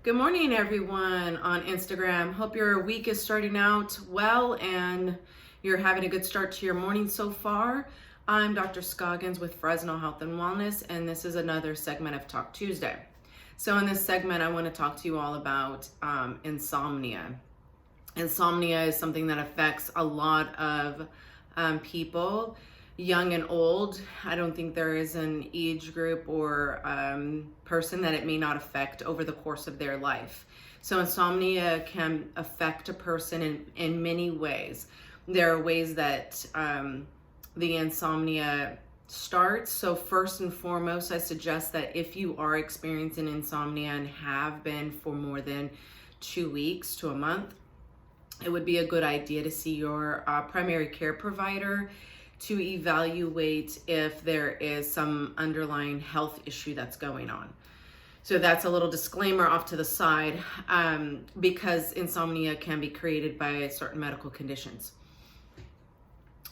Good morning, everyone on Instagram. Hope your week is starting out well and you're having a good start to your morning so far. I'm Dr. Scoggins with Fresno Health and Wellness, and this is another segment of Talk Tuesday. So in this segment, I want to talk to you all about insomnia. Insomnia is something that affects a lot of people, young and old. I don't think there is an age group or person that it may not affect over the course of their life. So insomnia can affect a person in many ways. There are ways that the insomnia starts. So first and foremost, I suggest that if you are experiencing insomnia and have been for more than 2 weeks to a month, it would be a good idea to see your primary care provider to evaluate if there is some underlying health issue that's going on. So that's a little disclaimer off to the side, because insomnia can be created by certain medical conditions.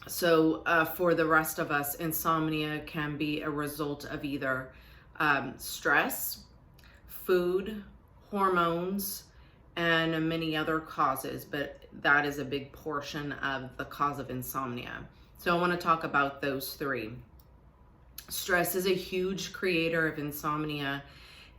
So for the rest of us, insomnia can be a result of either stress, food, hormones, and many other causes, but that is a big portion of the cause of insomnia. So I want to talk about those three. Stress is a huge creator of insomnia,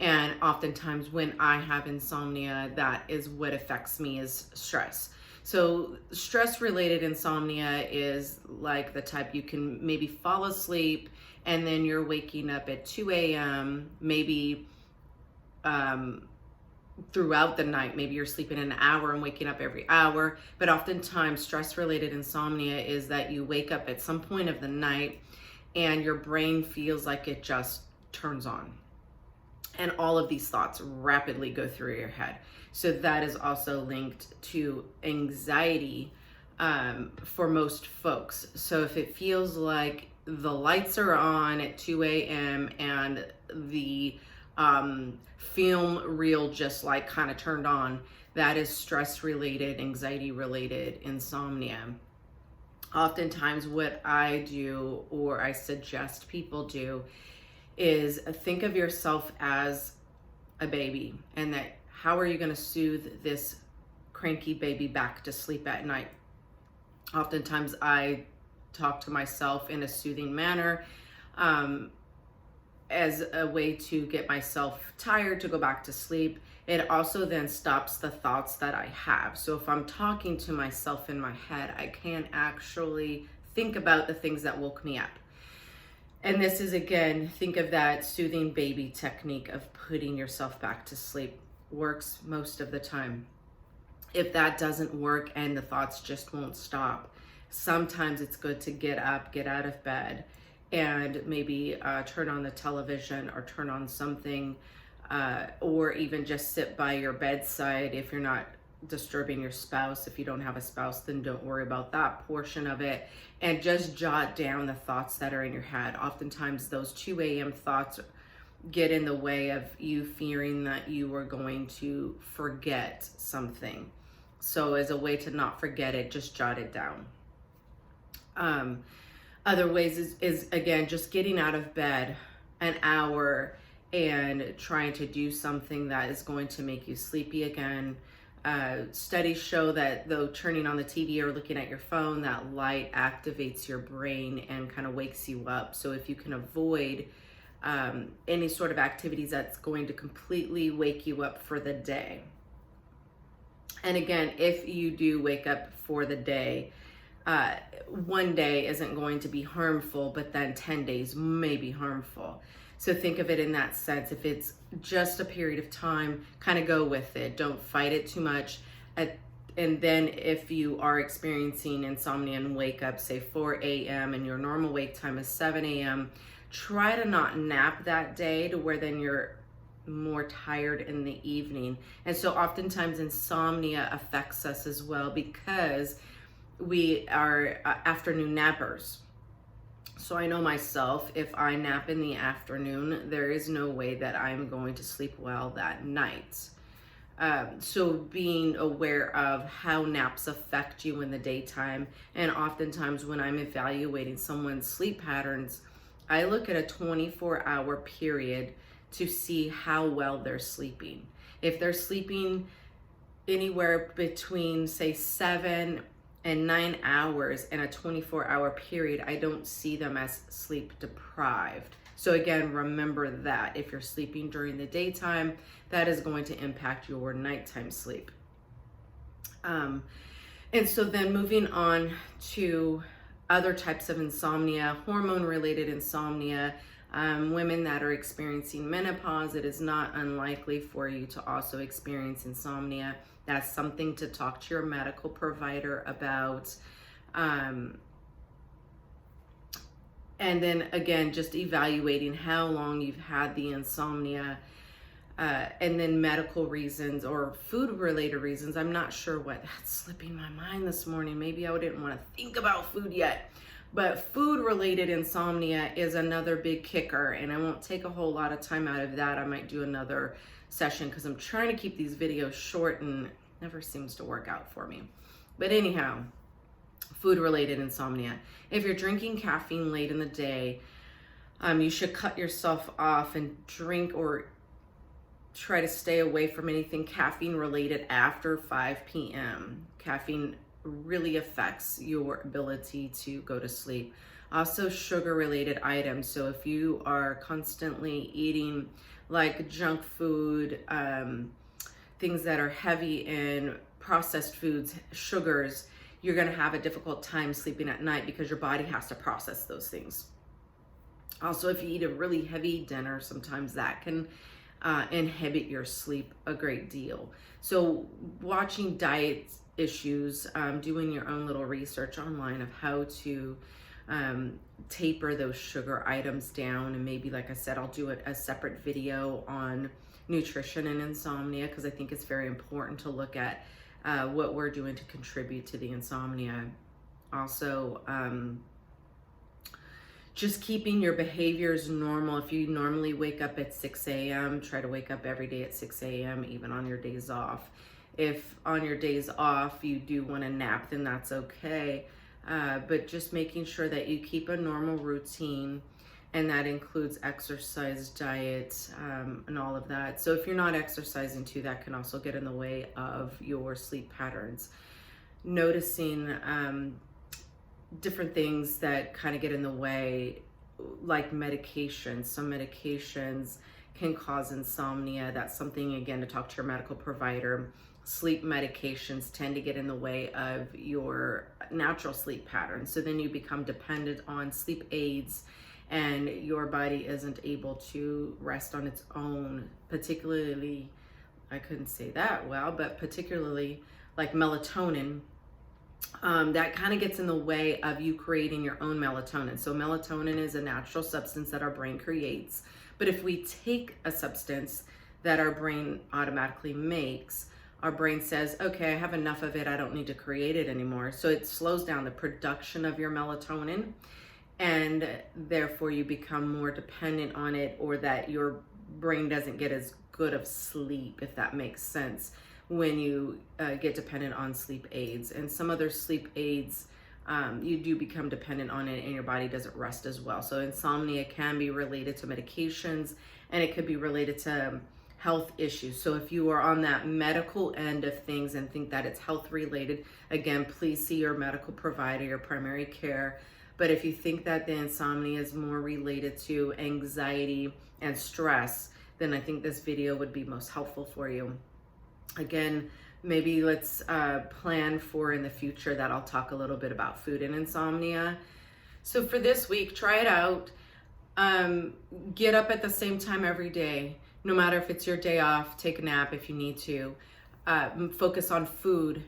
and oftentimes when I have insomnia, that is what affects me is stress. So stress-related insomnia is like the type you can maybe fall asleep and then you're waking up at 2 a.m., maybe throughout the night. Maybe you're sleeping an hour and waking up every hour, but oftentimes stress-related insomnia is that you wake up at some point of the night and your brain feels like it just turns on. And all of these thoughts rapidly go through your head. So that is also linked to anxiety for most folks. So if it feels like the lights are on at 2 a.m. and the film reel just like kind of turned on, that is stress related, anxiety related insomnia. Oftentimes what I do, or I suggest people do, is think of yourself as a baby, and that how are you going to soothe this cranky baby back to sleep at night. Oftentimes I talk to myself in a soothing manner, as a way to get myself tired to go back to sleep. It also then stops the thoughts that I have. So if I'm talking to myself in my head, I can't actually think about the things that woke me up. And this is, again, think of that soothing baby technique of putting yourself back to sleep. Works most of the time. If that doesn't work and the thoughts just won't stop, sometimes it's good to get up, get out of bed, and maybe turn on the television or turn on something, or even just sit by your bedside if you're not disturbing your spouse. If you don't have a spouse, then don't worry about that portion of it, and just jot down the thoughts that are in your head. Oftentimes those 2 a.m. thoughts get in the way of you fearing that you are going to forget something. So as a way to not forget it, just jot it down. Other ways is again, just getting out of bed an hour and trying to do something that is going to make you sleepy again. Studies show that though turning on the TV or looking at your phone, that light activates your brain and kind of wakes you up. So if you can avoid any sort of activities that's going to completely wake you up for the day. And again, if you do wake up for the day, one day isn't going to be harmful, but then 10 days may be harmful. So think of it in that sense. If it's just a period of time, kind of go with it. Don't fight it too much. And then if you are experiencing insomnia and wake up, say 4 a.m. and your normal wake time is 7 a.m., try to not nap that day to where then you're more tired in the evening. And so oftentimes insomnia affects us as well because we are afternoon nappers. So I know myself, if I nap in the afternoon, there is no way that I'm going to sleep well that night. So being aware of how naps affect you in the daytime, and oftentimes when I'm evaluating someone's sleep patterns, I look at a 24-hour period to see how well they're sleeping. If they're sleeping anywhere between, say, 7 and 9 hours in a 24-hour period, I don't see them as sleep deprived. So again, remember that if you're sleeping during the daytime, that is going to impact your nighttime sleep. And so then moving on to other types of insomnia, hormone-related insomnia, women that are experiencing menopause, it is not unlikely for you to also experience insomnia. That's something to talk to your medical provider about. And then again, just evaluating how long you've had the insomnia, and then medical reasons or food-related reasons. I'm not sure what, that's slipping my mind this morning. Maybe I didn't want to think about food yet. But food-related insomnia is another big kicker, and I won't take a whole lot of time out of that. I might do another session because I'm trying to keep these videos short and it never seems to work out for me. But anyhow, food-related insomnia. If you're drinking caffeine late in the day, you should cut yourself off and drink or try to stay away from anything caffeine related after 5 p.m. Caffeine really affects your ability to go to sleep. Also, sugar related items. So if you are constantly eating like junk food, things that are heavy in processed foods, sugars, you're going to have a difficult time sleeping at night because your body has to process those things. Also, if you eat a really heavy dinner, sometimes that can inhibit your sleep a great deal. So watching diet issues, doing your own little research online of how to taper those sugar items down. And maybe, like I said, I'll do a separate video on nutrition and insomnia because I think it's very important to look at what we're doing to contribute to the insomnia. Also, just keeping your behaviors normal. If you normally wake up at 6 a.m., try to wake up every day at 6 a.m., even on your days off. If on your days off you do want to nap, then that's okay. But just making sure that you keep a normal routine, and that includes exercise, diet, and all of that. So if you're not exercising too, that can also get in the way of your sleep patterns. Noticing different things that kind of get in the way, like medications. Some medications can cause insomnia. That's something, again, to talk to your medical provider. Sleep medications tend to get in the way of your natural sleep pattern. So then you become dependent on sleep aids and your body isn't able to rest on its own, particularly, I couldn't say that well, but particularly like melatonin. That kind of gets in the way of you creating your own melatonin. So melatonin is a natural substance that our brain creates. But if we take a substance that our brain automatically makes, our brain says, okay, I have enough of it. I don't need to create it anymore. So it slows down the production of your melatonin, and therefore you become more dependent on it, or that your brain doesn't get as good of sleep, if that makes sense, when you get dependent on sleep aids. And some other sleep aids, you do become dependent on it and your body doesn't rest as well. So insomnia can be related to medications, and it could be related to health issues. So if you are on that medical end of things and think that it's health related, again, please see your medical provider, your primary care. But if you think that the insomnia is more related to anxiety and stress, then I think this video would be most helpful for you. Again, maybe let's plan for in the future that I'll talk a little bit about food and insomnia. So for this week, try it out. Get up at the same time every day. No matter if it's your day off, take a nap if you need to. Focus on food,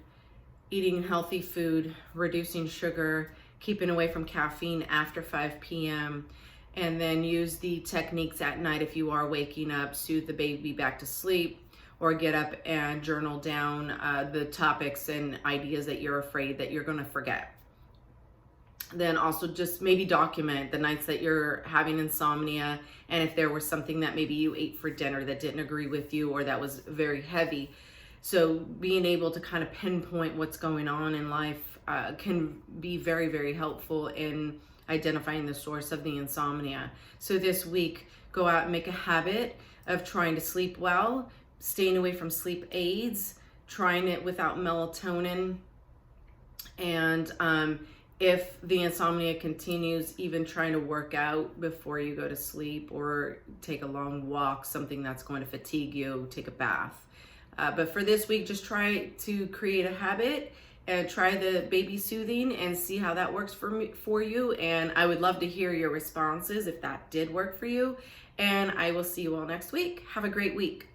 eating healthy food, reducing sugar, keeping away from caffeine after 5 p.m. And then use the techniques at night if you are waking up, soothe the baby back to sleep, or get up and journal down the topics and ideas that you're afraid that you're gonna forget. Then also just maybe document the nights that you're having insomnia, and if there was something that maybe you ate for dinner that didn't agree with you or that was very heavy. So being able to kind of pinpoint what's going on in life can be very, very helpful in identifying the source of the insomnia. So this week, go out and make a habit of trying to sleep well. staying away from sleep aids, trying it without melatonin, and if the insomnia continues, even trying to work out before you go to sleep or take a long walk, something that's going to fatigue you, take a bath. But for this week, just try to create a habit and try the baby soothing and see how that works for you. And I would love to hear your responses if that did work for you. And I will see you all next week. Have a great week.